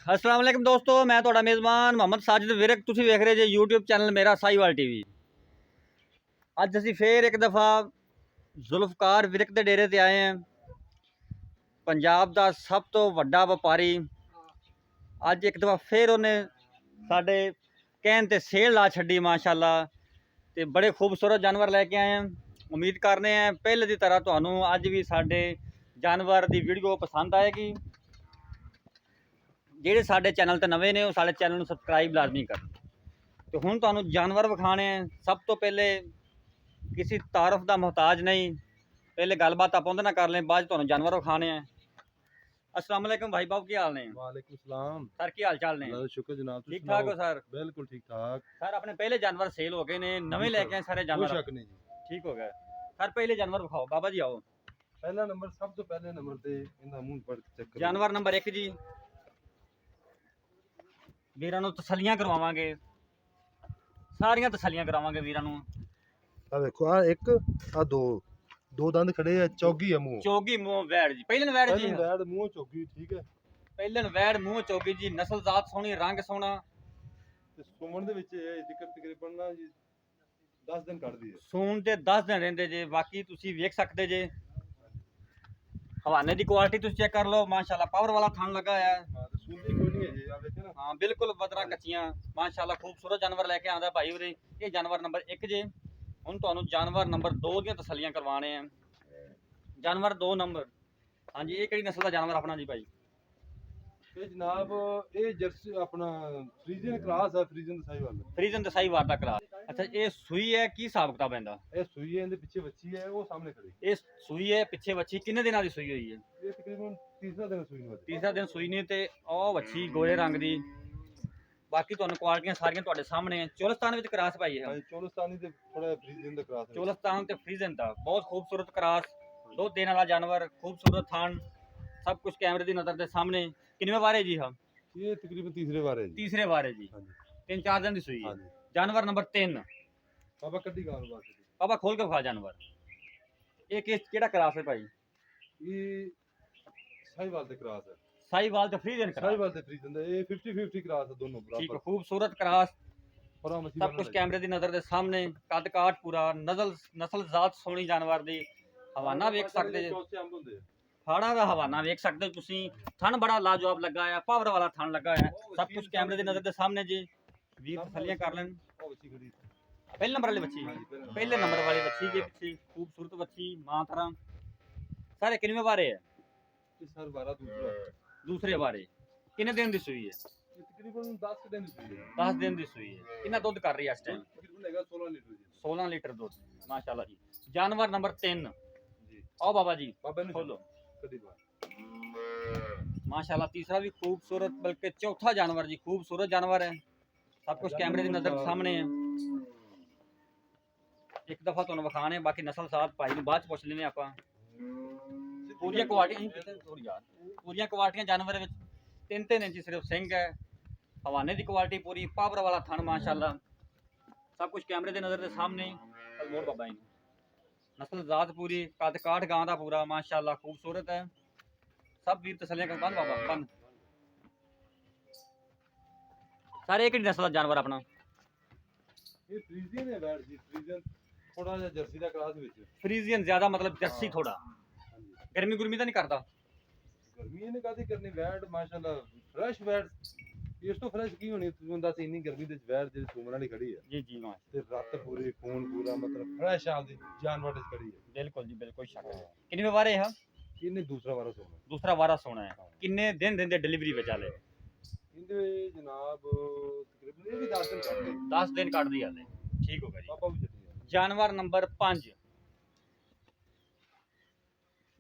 अस्सलाम वालेकुम दोस्तों, मैं ਤੁਹਾਡਾ ਮੇਜ਼ਬਾਨ ਮੁਹੰਮਦ ਸਾजिद ਵਿਰਕ। ਤੁਸੀਂ ਵੇਖ ਰਹੇ ਜੇ YouTube ਚੈਨਲ ਮੇਰਾ ਸਾਈਵਾਲ ਟੀਵੀ। ਅੱਜ ਅਸੀਂ ਫੇਰ ਇੱਕ ਦਫਾ ਜ਼ੁਲਫਕਾਰ ਵਿਰਕ ਦੇ ਡੇਰੇ ਤੇ ਆਏ ਹਾਂ। ਪੰਜਾਬ ਦਾ ਸਭ ਤੋਂ ਵੱਡਾ ਵਪਾਰੀ ਅੱਜ ਇੱਕ ਦਫਾ ਫੇਰ ਉਹਨੇ ਸਾਡੇ ਕਹਿਣ ਤੇ ਸੇਲ ਲਾ ਛੱਡੀ ਮਾਸ਼ਾਅੱਲਾ, ਤੇ ਬੜੇ ਖੂਬਸੂਰਤ ਜਾਨਵਰ ਲੈ ਕੇ ਆਏ ਹਾਂ। ਉਮੀਦ ਕਰਨੇ ਆ ਪਹਿਲੇ ਦੀ ਤਰ੍ਹਾਂ ਤੁਹਾਨੂੰ ਅੱਜ ਵੀ ਸਾਡੇ ਜਾਨਵਰ ਦੀ ਵੀਡੀਓ ਪਸੰਦ ਆਏਗੀ। ਜਿਹੜੇ ਸਾਡੇ ਚੈਨਲ ਤੇ ਨਵੇਂ ਨੇ ਉਹ ਸਾਡੇ ਚੈਨਲ ਨੂੰ ਸਬਸਕ੍ਰਾइब ਲਾਜ਼ਮੀ ਕਰਨ। ਤੇ ਹੁਣ ਤੁਹਾਨੂੰ ਜਾਨਵਰ ਵਿਖਾਣੇ ਆ। ਸਭ ਤੋਂ ਪਹਿਲੇ ਕਿਸੇ ਤਾਰਫ ਦਾ ਮੁਹਤਾਜ ਨਹੀਂ, ਪਹਿਲੇ ਗੱਲਬਾਤ ਆਪਾਂ ਉਹਦੇ ਨਾਲ ਕਰ ਲੈਂ, ਬਾਅਦ ਤੁਹਾਨੂੰ ਜਾਨਵਰ ਵਿਖਾਣੇ ਆ। अस्सलाम वालेकुम भाई बाबू, की हाल ने? वालेकुम सलाम सर की हाल चाल ने? अल्लाह दा शुक्र जनाब, ठीक ठाक हो सर? बिल्कुल ठीक ठाक। सर अपने पहले जानवर सेल हो गए ने, नवे लेके आए सारे कोई जानवर? शक नहीं जी। ठीक हो गए सर। पहले जानवर विखाओ बाबा जी, आओ। पहला नंबर, सब तो पहले नंबर ते इनदा मुंह पर चेक करो। जानवर नंबर 1 जी, ਵੀਰਾਂ ਨੂੰ ਤਸੱਲੀਆਂ ਕਰਵਾਵਾਂਗੇ, ਸਾਰੀਆਂ ਤਸੱਲੀਆਂ ਕਰਾਵਾਂਗੇ ਵੀਰਾਂ ਨੂੰ। आ देखो, आ एक आ दो दंद खड़े है, चौगी है मुंह। ਚੌਗੀ ਮੂੰਹ ਵੈੜ ਜੀ, ਪਹਿਲੇ ਵੈੜ ਜੀ, पहले वैड मुंह चौगी, ठीक है। ਪਹਿਲੇ ਵੈੜ ਮੂੰਹ ਚੌਗੀ ਜੀ। ਨਸਲ ਜ਼ਾਤ ਸੋਹਣੀ, ਰੰਗ ਸੋਹਣਾ। ਤੇ ਸੁਮਣ ਦੇ ਵਿੱਚ ਇਹ ਜ਼ਿਕਰ ਤਕਰੀਬਨ ਨਾ ਜੀ 10 ਦਿਨ ਕੱਢਦੀ ਹੈ। ਸੂਣ ਤੇ 10 ਦਿਨ ਰਹਿੰਦੇ ਜੇ। ਬਾਕੀ ਤੁਸੀਂ ਵੇਖ ਸਕਦੇ ਜੇ ਹਵਾਨੇ ਦੀ ਕੁਆਲਿਟੀ ਤੁਸੀਂ ਚੈੱਕ ਕਰ ਲਓ ਮਾਸ਼ਾਅੱਲਾ, ਪਾਵਰ ਵਾਲਾ ਥਣ ਲੱਗਾ ਹੈ। ਹਾਂ, ਤੇ ਸੁਣਦੀ ਕੋਈ ਨਹੀਂ ਹੈ ਜੀ, ਆ ਵੇਖੇ ਨਾ। ਹਾਂ ਬਿਲਕੁਲ ਬਦਰਾ ਕੱਚੀਆਂ ਮਾਸ਼ਾਅੱਲਾ, ਖੂਬਸੂਰਤ ਜਾਨਵਰ ਲੈ ਕੇ ਆਂਦਾ ਭਾਈ ਉਰੇ। ਇਹ ਜਾਨਵਰ ਨੰਬਰ 1 ਜੇ। ਹੁਣ ਤੁਹਾਨੂੰ ਜਾਨਵਰ ਨੰਬਰ 2 ਦੀਆਂ ਤਸੱਲੀਆਂ ਕਰਵਾਣੇ ਆ। ਜਾਨਵਰ 2 ਨੰਬਰ, ਹਾਂਜੀ ਇਹ ਕਿਹੜੀ ਨਸਲ ਦਾ ਜਾਨਵਰ ਆਪਣਾ ਜੀ ਭਾਈ? ਇਹ ਜਨਾਬ ਇਹ ਜਰਸੀ ਆਪਣਾ ਫਰੀਜ਼ਨ ਕਲਾਸ ਹੈ, ਫਰੀਜ਼ਨ ਦਸਾਈ ਵਾਲਾ। ਫਰੀਜ਼ਨ ਦਸਾਈ ਵਾਰ ਦਾ ਕਰਾ। ਅੱਛਾ ਇਹ ਸੂਈ ਹੈ, ਕੀ ਹਿਸਾਬ ਕਿਤਾਬ ਪੈਂਦਾ? ਇਹ ਸੂਈ ਹੈ, ਇਹਦੇ ਪਿੱਛੇ ਬੱਚੀ ਹੈ, ਉਹ ਸਾਹਮਣੇ ਖੜੀ। ਇਹ ਸੂਈ ਹੈ, ਪਿੱਛੇ ਵੱਛੀ। ਕਿੰਨੇ ਦਿਨਾਂ ਦੀ ਸੂਈ ਹੋਈ ਹੈ? ਇਹ ਤਕਰੀਬਨ ਤੀਸਰਾ ਦਿਨ ਸੂਈ ਨੂੰ। ਤੀਸਰਾ ਦਿਨ ਸੂਈ ਨੇ, ਤੇ ਉਹ ਵੱਛੀ ਗੋਰੇ ਰੰਗ ਦੀ। ਬਾਕੀ ਤੁਹਾਨੂੰ ਕੁਆਲਟੀਆਂ ਸਾਰੀਆਂ ਤੁਹਾਡੇ ਸਾਹਮਣੇ ਹੈ। ਚੋਲਸਤਾਨ ਵਿੱਚ ਕਰਾਸ ਪਾਈ ਹੈ। ਚੋਲਸਤਾਨੀ ਤੇ ਥੋੜਾ ਫਰੀਜ਼ਨ ਦਾ ਕਰਾਸ ਹੈ। ਚੋਲਸਤਾਨ ਤੇ ਫਰੀਜ਼ਨ ਦਾ ਬਹੁਤ ਖੂਬਸੂਰਤ ਕਰਾਸ, ਦੁੱਧ ਦੇਣ ਵਾਲਾ ਜਾਨਵਰ, ਖੂਬਸੂਰਤ ਥਣ, ਸਭ ਕੁਝ ਕੈਮਰੇ ਦੀ ਨਜ਼ਰ ਦੇ ਸਾਹਮਣੇ। ਕਿੰਨੇ ਵਾਰ ਹੈ ਜੀ? ਹਾਂ ਇਹ ਤਕਰੀਬਨ ਤੀਸਰੇ ਵਾਰ ਹੈ ਜੀ। ਤੀਸਰੇ ਵਾਰ ਹੈ ਜੀ। ਹਾਂਜੀ 3-4 ਦਿਨ ਦੀ ਸੂਈ ਹੈ। ਹਾਂਜੀ। ਜਾਨਵਰ ਨੰਬਰ 3, ਬਾਬਾ ਕੱਢੀ ਗਾਲ ਬਾਤ ਦੀ। ਬਾਬਾ ਖੋਲ ਕੇ ਵਿਖਾ ਜਾਨਵਰ। ਇਹ ਕਿਹੜਾ ਕਰਾਸ ਹੈ ਭਾਈ? ਇਹ ਸਾਈਵਾਲ ਦੇ ਕਰਾਸ ਹੈ। ਸਾਈਵਾਲ ਤੇ ਫਰੀਜ਼ਨ ਕਰਾਸ। ਸਾਈਵਾਲ ਤੇ ਫਰੀਜ਼ਨ ਦਾ ਇਹ 50-50 ਕਰਾਸ ਹੈ, ਦੋਨੋਂ ਠੀਕ ਹੈ, ਬਰਾਬਰ। ਖੂਬਸੂਰਤ ਕਰਾਸ, ਪਰਾਂ ਮੱਛੀ ਸਭ ਕੁਝ ਕੈਮਰੇ ਦੀ ਨਜ਼ਰ ਦੇ ਸਾਹਮਣੇ। ਕੱਦ ਕਾਠ ਪੂਰਾ, ਨਸਲ ਜ਼ਾਤ ਸੋਹਣੀ ਜਾਨਵਰ ਦੀ। ਹਵਾਨਾ ਵੇਖ ਸਕਦੇ ਜੇ, ਚੌਥੇ ਅੰਬ ਹੁੰਦੇ ਆ। ਫਾੜਾ ਦਾ ਹਵਾਨਾ ਵੇਖ ਸਕਦੇ ਹੋ ਤੁਸੀਂ। ਥਣ ਬੜਾ ਲਾਜਵਾਬ ਲੱਗਾ ਆ, ਪਾਵਰ ਵਾਲਾ ਥਣ ਲੱਗਾ ਆ। ਸਭ ਕੁਝ ਕੈਮਰੇ ਦੀ ਨਜ਼ਰ ਦੇ ਸਾਹਮਣੇ ਜੀ। ਵੀਰ ਤਸੱਲੀਆਂ ਕਰ ਲੈਣ। ਉਹ ਬੱਚੀ ਖੜੀ। ਪਹਿਲੇ ਨੰਬਰ ਵਾਲੀ ਬੱਚੀ, ਪਹਿਲੇ ਨੰਬਰ ਵਾਲੀ ਬੱਚੀ ਦੇ ਪਿੱਛੇ ਖੂਬਸੂਰਤ ਬੱਚੀ ਮਾਂ ਤਰ੍ਹਾਂ। ਸਾਰੇ ਕਿੰਨੇ ਬਾਰੇ ਹੈ? ਇਹ ਸਰ 12 ਦੂਸਰਾ। ਦੂਸਰੇ ਬਾਰੇ। ਕਿੰਨੇ ਦਿਨ ਦੀ ਸੂਈ ਹੈ? ਇਹ ਤਕਰੀਬਨ 10 ਦਿਨ ਦੀ ਸੂਈ ਹੈ। 10 ਦਿਨ ਦੀ ਸੂਈ ਹੈ। ਕਿੰਨਾ ਦੁੱਧ ਕਰ ਰਹੀ ਹੈ ਇਸ ਟਾਈਮ? ਤਕਰੀਬਨ ਹੈਗਾ 16 ਲੀਟਰ ਜੀ। 16 ਲੀਟਰ ਦੁੱਧ ਮਾਸ਼ਾਅੱਲਾ ਜੀ। ਜਾਨਵਰ ਨੰਬਰ 3, ਜੀ ਆਓ ਬਾਬਾ ਜੀ ਬਾਬਾ ਨੂੰ ਖੋਲੋ। ਕਦੀ ਬਾਤ। माशाल्लाह तीसरा भी खूबसूरत, बल्कि चौथा जानवर जी खूबसूरत जानवर है। सब कुछ कैमरे की नजर के सामने है। एक दफा तुहानू विखाने, बाकी नस्ल साथ भाई नू बाद च पुछ लेने आपां। पूरियां क्वालिटियां, पूरियां क्वालिटियां जानवर विच 3-3 इंच सिर्फ सिंग है। हवाने की क्वालिटी पूरी, पावर वाला थन माशाल्लाह, सब कुछ कैमरे की नजर के सामने। मोड़ बाबा जी नस्ल जात पूरी, कद काठ गां दा पूरा माशाल्लाह, खूबसूरत है। सब वीर तसलियां कर बंद बाबा बंद। सारे एक नस्ल का जानवर अपना। ਇਹ ਫਰੀਜ਼ਨ ਹੈ ਬੈਡ ਜੀ। ਫਰੀਜ਼ਨ ਥੋੜਾ ਜਿਹਾ ਜਰਸੀ ਦਾ ਕਰਾਸ ਵਿੱਚ। फ्रीजियन ज्यादा मतलब जर्सी थोड़ा। ਹਾਂਜੀ। गर्मी गुरमी तो नहीं करता? ਗਰਮੀ ਇਹਨੇ ਕਾਦੀ ਕਰਨੀ। ਬੈਡ ਮਾਸ਼ਾਅੱਲਾ ਫਰੈਸ਼ ਬੈਡ। ਇਸ ਤੋਂ ਫਰੈਸ਼ ਕੀ ਹੋਣੀ? ਤੂੰ ਦੱਸ, ਇੰਨੀ ਗਰਮੀ ਦੇ ਵਿੱਚ ਬੈਡ ਜਿਹੜੀ ਸੁਮਣ ਵਾਲੀ ਖੜੀ ਹੈ जी जी मां ਤੇ ਰੱਤ ਪੂਰੀ, ਖੂਨ ਪੂਰਾ, ਮਤਲਬ ਫਰੈਸ਼ ਆਪਦੀ ਜਾਨਵਰ ਵਿੱਚ ਖੜੀ ਹੈ। बिल्कुल जी बिल्कुल शक है। कितने बारे है? ਇਹਨੇ ਦੂਸਰਾ ਵਾਰ ਸੋਣਾ। दूसरा वारा सोना है। किन्ने दिन देंदे डिलीवरी बेचाले? ਇਹਦੇ ਜਨਾਬ ਤਕਰੀਬਨ ਇਹ ਵੀ 10 ਦਿਨ ਕੱਢਦੇ। 10 दिन काट दिया ले। ठीक होगा जी। ਪਾਪਾ ਵੀ ਚੱਲੀ ਹੈ। जानवर नंबर 5,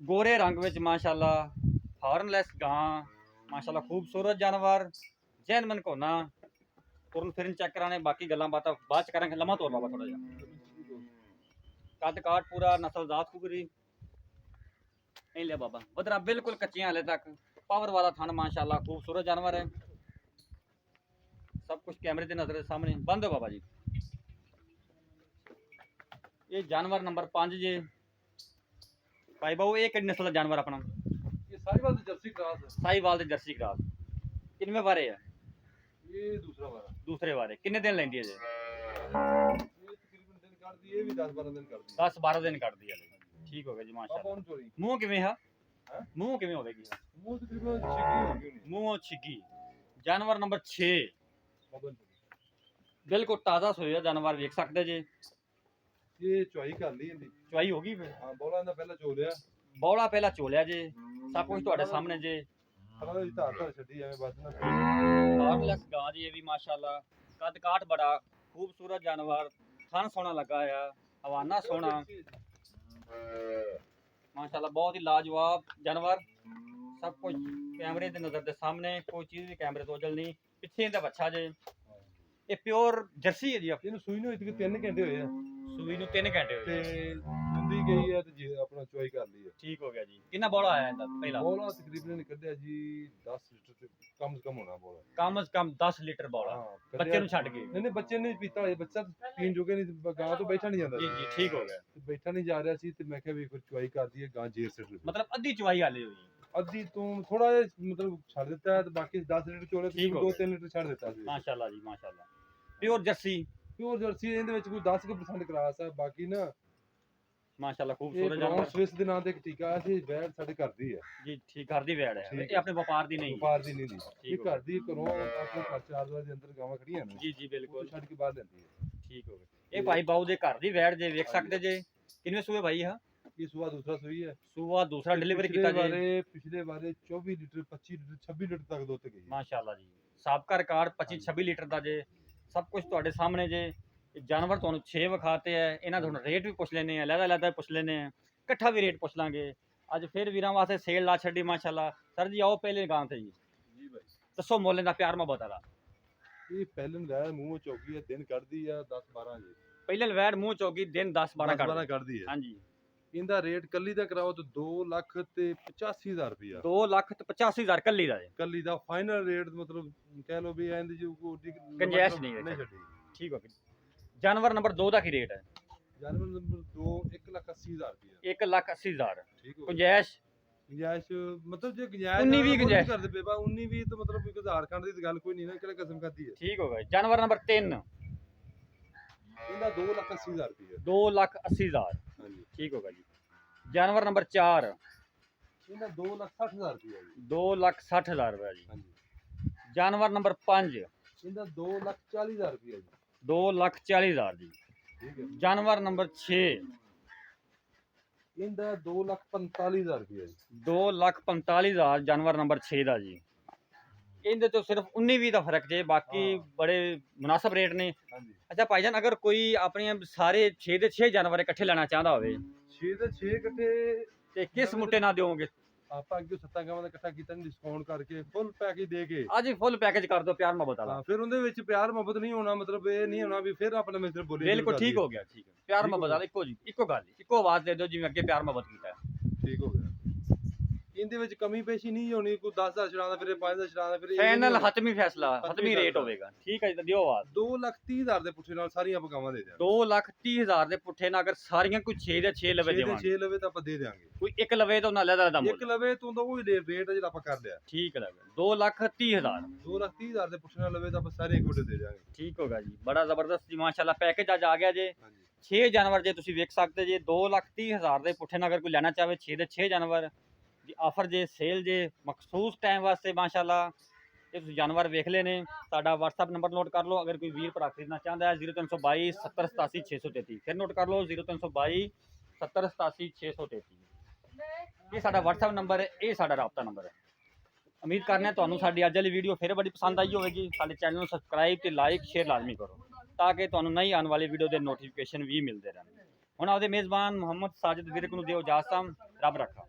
गोरे रंग विच माशाल्लाह, हॉर्नलेस गां माशाल्लाह, खूबसूरत जानवर, जैनमन कोना। तुरन फिरन चेक कराने, बाकी गल्लां बातां बाद च करांगे। लम्हा तौर बाबा थोड़ा जिहा कद काठ पूरा, नस्ल जात खूबरी नहीं ले बाबा। बदरा बिल्कुल कच्चियां हाले तक, पावर वाला थन माशाल्लाह, खूबसूरत जानवर है। सब कुछ कैमरे की नजर के सामने। बंद हो बाबा जी। ये जानवर नंबर 5 जे भाई बाबू, ये किहड़ी नस्ल का जानवर अपना? ਇਹ ਸਾਰੀ ਬਾਤ ਜਰਸੀ ਕਰਾਸ ਹੈ। साहिवाल दे जर्सी क्रास। ਕਿੰਨਵੇਂ ਵਾਰੇ ਆ? ਇਹ ਦੂਸਰਾ ਵਾਰਾ। ਦੂਸਰੇ ਵਾਰੇ। ਕਿੰਨੇ ਦਿਨ ਲੈਂਦੀ ਹੈ ਜੀ? ਇਹ ਤਕਰੀਬਨ ਦਿਨ ਕੱਢਦੀ, ਇਹ ਵੀ 10-12 ਦਿਨ ਕੱਢਦੀ। 10-12 ਦਿਨ ਕੱਢਦੀ ਹੈ ਜੀ। ਠੀਕ ਹੋ ਗਿਆ ਜੀ, ਪਾਪਾ ਮਾਸ਼ਾਅੱਲਾ। ਨੂੰ ਚੋਰੀ। ਮੂੰਹ ਕਿਵੇਂ ਹੈ? ਹੈਂ? ਮੂੰਹ ਕਿਵੇਂ ਹੋਵੇਗੀ? ਮੂੰਹ ਤਕਰੀਬਨ ਛਿੱਗੀ ਹੋਈ ਹੋਣੀ। ਮੂੰਹ ਛਿੱਗੀ। ਜਾਨਵਰ ਨੰਬਰ 6 ਪਾਪਾ ਨੂੰ ਚੋਰੀ। ਬਿਲਕੁਲ ਤਾਜ਼ਾ ਸੋਇਆ ਜਾਨਵਰ, ਵੇਖ ਸਕਦੇ ਜੇ। ਇਹ ਚੁਆਈ ਕਰ ਲਈ ਇਹਦੀ। ਚੁਆਈ ਹੋ ਗਈ ਫਿਰ? ਹਾਂ, ਬੋਲਾਂ ਦਾ ਪਹਿਲਾਂ ਚੋ ਲਿਆ। ਬੌਲਾ ਪਹਿਲਾਂ ਚੋਲਿਆ ਜੇ, ਸਭ ਕੁਝ ਤੁਹਾਡੇ ਸਾਹਮਣੇ ਜੇ। ਫਲਾਂ ਦੀ ਧਾਰ ਛੱਡੀ ਐਵੇਂ ਬਸ ਨਾ। ਕਾਰਡਲੈਸ ਗਾਂ ਜੀ ਇਹ ਵੀ ਮਾਸ਼ਾਅੱਲਾ। ਕੱਦ ਕਾਠ ਬੜਾ ਖੂਬਸੂਰਤ ਜਾਨਵਰ, ਥਣ ਸੋਹਣਾ ਲੱਗਾ ਆ, ਹਵਾਨਾ ਸੋਹਣਾ ਮਾਸ਼ਾਅੱਲਾ, ਬਹੁਤ ਹੀ ਲਾਜਵਾਬ ਜਾਨਵਰ। ਸਭ ਕੁਝ ਕੈਮਰੇ ਦੇ ਨਜ਼ਰ ਦੇ ਸਾਹਮਣੇ, ਕੋਈ ਚੀਜ਼ ਵੀ ਕੈਮਰੇ ਤੋਂ ਉਜਲ ਨਹੀਂ। ਪਿੱਛੇ ਇਹਦਾ ਬੱਚਾ ਜੇ, ਇਹ ਪਿਓਰ ਜਰਸੀ ਹੈ ਜੀ। ਇਹਨੂੰ ਸੂਈ ਨੂੰ ਇਤਨੇ 3 ਘੰਟੇ ਹੋਏ ਆ ਸੂਈ ਨੂੰ 3 ਘੰਟੇ ਹੋਏ। ਤੇ ਹੁੰਦੀ ਗਈ ਹੈ ਤੇ ਜੀ ਆਪਣਾ ਚੁਆਈ ਕਰ ਲਈ ਹੈ। ਠੀਕ ਹੋ ਗਿਆ ਜੀ। ਕਿੰਨਾ ਬੌਲਾ ਆਇਆ ਇਹਦਾ ਪਹਿਲਾ? ਬੋਲਾ ਤਕਰੀਬਨ ਨੇ ਕੱਢਿਆ ਜੀ 10 ਲੀਟਰ ਤੇ ਕਮ ਸੇ ਕਮ ਹੋਣਾ ਬੋਲਾ। ਕਮ ਸੇ ਕਮ 10 ਲੀਟਰ ਬੌਲਾ ਬੱਚੇ ਨੂੰ ਛੱਡ ਕੇ। ਨਹੀਂ ਬੱਚੇ ਨੇ ਪੀਤਾ ਹੋਇਆ, ਬੱਚਾ ਪੀਣ ਜੋਗੇ ਨਹੀਂ, ਗਾਂ ਤੋਂ ਬੈਠਾ ਨਹੀਂ ਜਾਂਦਾ ਜੀ ਜੀ, ਠੀਕ ਹੋ ਗਿਆ। ਤੇ ਬੈਠਾ ਨਹੀਂ ਜਾ ਰਿਹਾ ਸੀ ਤੇ ਮੈਂ ਕਿਹਾ ਵੀ ਫਿਰ ਚੁਆਈ ਕਰਦੀ ਹੈ ਗਾਂ ਜੇਰ ਸਿੱਟ। ਮਤਲਬ ਅੱਧੀ ਚੁਆਈ ਹਾਲੇ ਹੋਈ। ਅੱਧੀ ਤੋਂ ਥੋੜਾ ਜਿਹਾ ਮਤਲਬ ਛੱਡ ਦਿੱਤਾ ਹੈ ਤੇ ਬਾਕੀ 10 ਲੀਟਰ ਚੋਲੇ ਤੇ ਠੀਕ ਹੋ 2-3 ਲੀਟਰ ਛੱਡ ਦਿੱਤਾ ਸੀ। ਮਾਸ਼ਾਅੱਲਾ ਜੀ ਮਾਸ਼ਾਅੱਲਾ। Pure jersey. ਪਿਓਰ ਜਰਸੀ ਇਹਦੇ ਵਿੱਚ ਕੋਈ 10% ਕਰਾਸ ਹੈ, ਬਾਕੀ ਨਾ ਮਾਸ਼ਾਅੱਲਾ ਇਹ ਖੂਬਸੂਰਤ ਬ੍ਰਾਊਨ ਜਾਨਵਰ ਸਵਿਸ ਦੇ ਨਾਂ ਤੇ ਇੱਕ ਟੀਕਾ ਆਇਆ ਸੀ, ਵੈੜ ਸਾਡੇ ਘਰ ਦੀ ਹੈ ਜੀ। ਠੀਕ, ਘਰ ਦੀ ਵੈੜ ਹੈ, ਠੀਕ ਇਹ ਆਪਣੇ ਵਪਾਰ ਦੀ ਨਹੀਂ। ਵਪਾਰ ਦੀ ਨਹੀਂ ਦੀ। ਠੀਕ ਇਹ ਹੋ ਘਰ ਦੀ ਘਰੋਂ ਆਪਣੇ ਘਰ ਚਾਰ ਦੁਆਰ ਦੇ ਅੰਦਰ ਗਾਵਾਂ ਖੜੀਆਂ ਨੇ, ਜੀ ਜੀ ਉਹ ਬਿਲਕੁਲ ਛੱਡ ਕੇ ਬਾਹਰ ਲੈਂਦੀ ਹੈ। ਠੀਕ ਹੋ ਗਿਆ। ਇਹ ਭਾਈ ਬਾਊ ਦੇ ਘਰ ਦੀ ਵੈੜ ਜੇ, ਵੇਖ ਸਕਦੇ ਜੇ। ਕਿੰਨੇ ਸੂਏ ਭਾਈ ਆ? ਇਹ ਸੂਆ ਦੂਸਰਾ ਸੂਈ ਹੈ। ਸੂਆ ਦੂਸਰਾ ਡਿਲੀਵਰੀ ਕੀਤਾ ਜੀ। ਪਿਛਲੇ ਬਾਰੇ 24 ਲੀਟਰ 25 ਲੀਟਰ 26 ਲੀਟਰ ਤੱਕ ਦੁੱਧ ਗਈ ਹੈ। ਮਾਸ਼ਾਅੱਲਾ ਜੀ। ਸਾਬਕਾ ਰਿਕਾਰਡ 25-26 ਲੀਟਰ ਦਾ ਜੇ। ਸਭ ਕੁਝ ਤੁਹਾਡੇ ਸਾਹਮਣੇ ਜੇ। ਇਹ ਜਾਨਵਰ ਤੁਹਾਨੂੰ 6 ਵਿਖਾਤੇ ਹੈ, ਇਹਨਾਂ ਦਾ ਤੁਹਾਨੂੰ ਰੇਟ ਵੀ ਪੁੱਛ ਲੈਣੇ ਆ, ਅਲੱਗ-ਅਲੱਗ ਪੁੱਛ ਲੈਣੇ ਆ, ਇਕੱਠਾ ਵੀ ਰੇਟ ਪੁੱਛ ਲਾਂਗੇ। ਅੱਜ ਫਿਰ ਵੀਰਾਂ ਵਾਸਤੇ ਸੇਲ ਲਾ ਛੱਡੀ ਮਾਸ਼ਾਅੱਲਾ। ਸਰ ਜੀ ਆਓ ਪਹਿਲੇ ਗਾਂ ਤੇ ਜੀ, ਜੀ ਭਾਈ। ਦੱਸੋ ਮੁੱਲ ਦਾ ਪਿਆਰ ਮੁਹੱਬਤ ਵਾਲਾ। ਇਹ ਪਹਿਲਨ ਵੈੜ ਮੂੰਹ ਚੌਕੀ ਹੈ, ਦਿਨ ਕੱਢਦੀ ਆ 10-12 ਜੀ। ਪਹਿਲੇ ਵੈੜ ਮੂੰਹ ਚੌਗੀ ਦਿਨ 10-12 10-12 ਕੱਢਦੀ ਹੈ। ਹਾਂਜੀ। ਇਹਦਾ ਰੇਟ ਕੱਲੀ ਦਾ ਕਰਾਓ ਤਾਂ 2,85,000 ਰੁਪਇਆ। 2,85,000 ਕੱਲੀ ਦਾ ਜੇ। ਕੱਲੀ ਦਾ ਫਾਈਨਲ ਰੇਟ ਮਤਲਬ ਕਹਿ ਲਓ ਵੀ ਇਹਦੀ ਜੋ ਕੋਈ ਗੁੰਜਾਇਸ਼ ਨਹੀਂ ਹੈ। ਛੱਡੀ। ਠੀਕ ਹੋ ਗਿਆ। ਜਾਨਵਰ ਨੰਬਰ 2 ਦਾ ਕੀ ਰੇਟ ਹੈ? ਜਾਨਵਰ ਨੰਬਰ 2 1,80,000 ਰੁਪਇਆ। 1,80,000 ਠੀਕ ਹੋ ਗਿਆ। ਗੁੰਜਾਇਸ਼? ਗੁੰਜਾਇਸ਼ ਮਤਲਬ ਜੇ ਗੁੰਜਾਇਸ਼ 19-20 ਗੁੰਜਾਇਸ਼ ਕਰਦੇ ਪਏ ਬਾ 19-20 ਤਾਂ ਮਤਲਬ ਕੋਈ ਆਧਾਰ ਕਾਰਡ ਦੀ ਤਾਂ ਗੱਲ ਕੋਈ ਨਹੀਂ ਨਾ, ਕਿਹੜਾ ਕਸਮ ਕਰਦੀ ਹੈ। ਠੀਕ ਹੋ ਗਿਆ। ਜਾਨਵਰ ਨੰਬਰ 3 ਇਹਦਾ 2,80,000 ਰੁਪਇਆ। 2,80,000 ਹਾਂਜੀ। ਠੀਕ ਹੋ ਗਿਆ ਜੀ। ਜਾਨਵਰ ਨੰਬਰ 4 ਇਹਦਾ 2,60,000 ਰੁਪਇਆ ਜੀ। 2,60,000 ਰੁਪਏ ਜੀ। ਹਾਂਜੀ। ਜਾਨਵਰ ਨੰਬਰ 5 ਇਹਦਾ 2,40,000 ਰੁਪਇਆ ਜੀ। 2,40,000 ਜੀ। ਠੀਕ ਹੈ। ਜਾਨਵਰ ਨੰਬਰ 6 ਇਹਦਾ 2,45,000 ਰੁਪਇਆ ਜੀ। 2,45,000 ਜਾਨਵਰ ਨੰਬਰ 6 ਦਾ ਜੀ। ਇਹਦੇ ਤੋਂ ਸਿਰਫ 19-20 ਦਾ ਫਰਕ ਜੇ, ਬਾਕੀ ਹਾਂ। ਬੜੇ ਮੁਨਾਸਬ ਰੇਟ ਨੇ। ਹਾਂਜੀ। ਅੱਛਾ ਭਾਈਜਾਨ, ਅਗਰ ਕੋਈ ਆਪਣੇ ਸਾਰੇ 6 ਦੇ 6 ਜਾਨਵਰ ਇਕੱਠੇ ਲੈਣਾ ਚਾਹੁੰਦਾ ਹੋਵੇ 6 ਦੇ 6 ਇਕੱਠੇ ਤੇ ਕਿਸ ਮੁੱਟੇ ਨਾਲ ਦਿਓਗੇ? ਆਪਾਂ ਅੱਗੇ 7 ਗਾਵਾਂ ਦਾ ਇਕੱਠਾ ਕੀਤਾ ਨਹੀਂ, ਡਿਸਕਾਊਂਟ ਕਰਕੇ ਫੁੱਲ ਪੈਕੇਜ ਦੇ ਕੇ। ਅੱਜ ਹੀ ਫੁੱਲ ਪੈਕੇਜ ਕਰ ਦਿਓ ਪਿਆਰ ਮੁਹੱਬਤ ਵਾਲਾ। ਹਾਂ, ਫਿਰ ਉਹਦੇ ਵਿੱਚ ਪਿਆਰ ਮੁਹੱਬਤ ਨਹੀਂ ਹੋਣਾ, ਮਤਲਬ ਇਹ ਨਹੀਂ ਹੋਣਾ ਵੀ ਫਿਰ ਆਪਣਾ ਮਿਸਟਰ ਬੋਲੀ। ਬਿਲਕੁਲ ਠੀਕ ਹੋ ਗਿਆ। ਠੀਕ ਹੈ, ਪਿਆਰ ਠੀਕ ਹੋ ਮੁਹੱਬਤ ਗਿਆ। ਵਾਲਾ ਇੱਕੋ ਜੀ, ਇੱਕੋ ਗੱਲ, ਇੱਕੋ ਆਵਾਜ਼ ਦੇ ਦਿਓ ਜਿਵੇਂ ਅੱਗੇ ਪਿਆਰ ਮੁਹੱਬਤ ਕੀਤਾ ਹੈ। ਠੀਕ ਹੋ ਗਿਆ। ਇਹਦੇ ਵਿੱਚ ਕਮੀ ਪੇਸ਼ੀ ਨਹੀਂ ਹੋਣੀ, ਕੋਈ 10,000 ਛੜਾਉਂਦਾ ਫਿਰ 5,000 ਛੜਾਉਂਦਾ ਫਿਰ ਫਾਈਨਲ ਹਤਮੀ ਫੈਸਲਾ, ਹਤਮੀ ਹਤਮੀ ਰੇਟ ਫੈਸਲਾ। ਹੋਵੇਗਾ। ਠੀਕ ਹੈ ਜੀ, ਤਾਂ ਦਿਓ ਆਵਾਜ਼। 2,30,000 ਦੇ ਪੁੱਛੇ ਨਾਲ ਸਾਰੀਆਂ ਆਪਾਂ ਗਾਵਾਂ ਦੇ ਦਿਆਂਗੇ। 2,30,000 ਦੇ ਪੁੱਠੇ ਨਾਲ ਅਗਰ ਸਾਰੀਆਂ ਕੋਈ 6 ਦੇ 6 ਲਵੇ 6 ਦੇ ਦੇਵਾਂਗੇ। 6 ਲਵੇ ਤਾਂ ਆਪਾਂ ਦੇ ਦਿਆਂਗੇ। ਕੋਈ ਇੱਕ ਲਵੇ ਤਾਂ ਉਹਨਾਂ ਲੈਦਾ ਦਾ ਮੁੱਲ। ਇੱਕ ਲਵੇ ਤੋਂ ਤਾਂ ਉਹ ਰੇਟ ਹੈ ਜਿਹੜਾ ਆਪਾਂ ਕਰ ਲਿਆ। ਠੀਕ ਲਵੇ 2,30,000। 2,30,000 ਦੇ ਪੁੱਛੇ ਨਾਲ ਲਵੇ ਤਾਂ ਆਪਾਂ ਸਾਰੇ ਇੱਕ ਵਟੇ ਦੇ ਦਿਆਂਗੇ। ਠੀਕ ਹੋਗਾ ਜੀ, ਬੜਾ ਜ਼ਬਰਦਸਤ ਜੀ ਮਾਸ਼ਾਅੱਲਾ ਪੈਕੇਜ ਅੱਜ ਆ ਗਿਆ ਜੇ। ਹਾਂਜੀ। 6 ਜਾਨਵਰ ਜੇ ਤੁਸੀਂ ਵੇਖ ਸਕਦੇ ਜੇ। 2,30,000 ਦੇ ਪੁੱਠੇ ਨਾਲ ਅਗਰ ਕੋਈ ਲੈਣਾ ਚਾਹਵੇ 6 ਦੇ 6 ਜਾਨਵਰ ਜੀ, ਆਫਰ ਜੇ, ਸੇਲ ਜੇ, ਮਖਸੂਸ ਟਾਈਮ ਵਾਸਤੇ ਮਾਸ਼ਾਅੱਲਾ। ਇਹ ਤੁਸੀਂ ਜਾਨਵਰ ਵੇਖ ਲਏ ਨੇ। ਸਾਡਾ WhatsApp ਨੰਬਰ ਨੋਟ ਕਰ ਲਓ, ਅਗਰ ਕੋਈ ਵੀਰ ਭਰਾ ਖਰੀਦਣਾ ਚਾਹੁੰਦਾ ਹੈ 0322 70 87 633। ਫਿਰ ਨੋਟ ਕਰ ਲਓ 0322 70 87 633। ਇਹ ਸਾਡਾ WhatsApp ਨੰਬਰ ਹੈ, ਇਹ ਸਾਡਾ ਰਾਬਤਾ ਨੰਬਰ ਹੈ। ਉਮੀਦ ਕਰਨੇ ਹਾਂ ਤੁਹਾਨੂੰ ਸਾਡੀ ਅੱਜ ਵਾਲੀ ਵੀਡੀਓ ਫਿਰ ਬੜੀ ਪਸੰਦ ਆਈ ਹੋਵੇਗੀ। ਸਾਡੇ ਚੈਨਲ ਨੂੰ ਸਬਸਕ੍ਰਾਈਬ ਤੇ ਲਾਈਕ ਸ਼ੇਅਰ ਲਾਜ਼ਮੀ ਕਰੋ ਤਾਂ ਕਿ ਤੁਹਾਨੂੰ ਨਈ ਆਉਣ ਵਾਲੀ ਵੀਡੀਓ ਦੇ ਨੋਟੀਫਿਕੇਸ਼ਨ ਵੀ ਮਿਲਦੇ ਰਹਿਣ। ਹੁਣ ਆਪਦੇ ਮੇਜ਼ਬਾਨ ਮੁਹੰਮਦ ਸਾਜਿਦ ਵਿਰਕ ਨੂੰ ਦਿਓ ਇਜਾਜ਼ਤ। ਰੱਬ ਰੱਖਾ।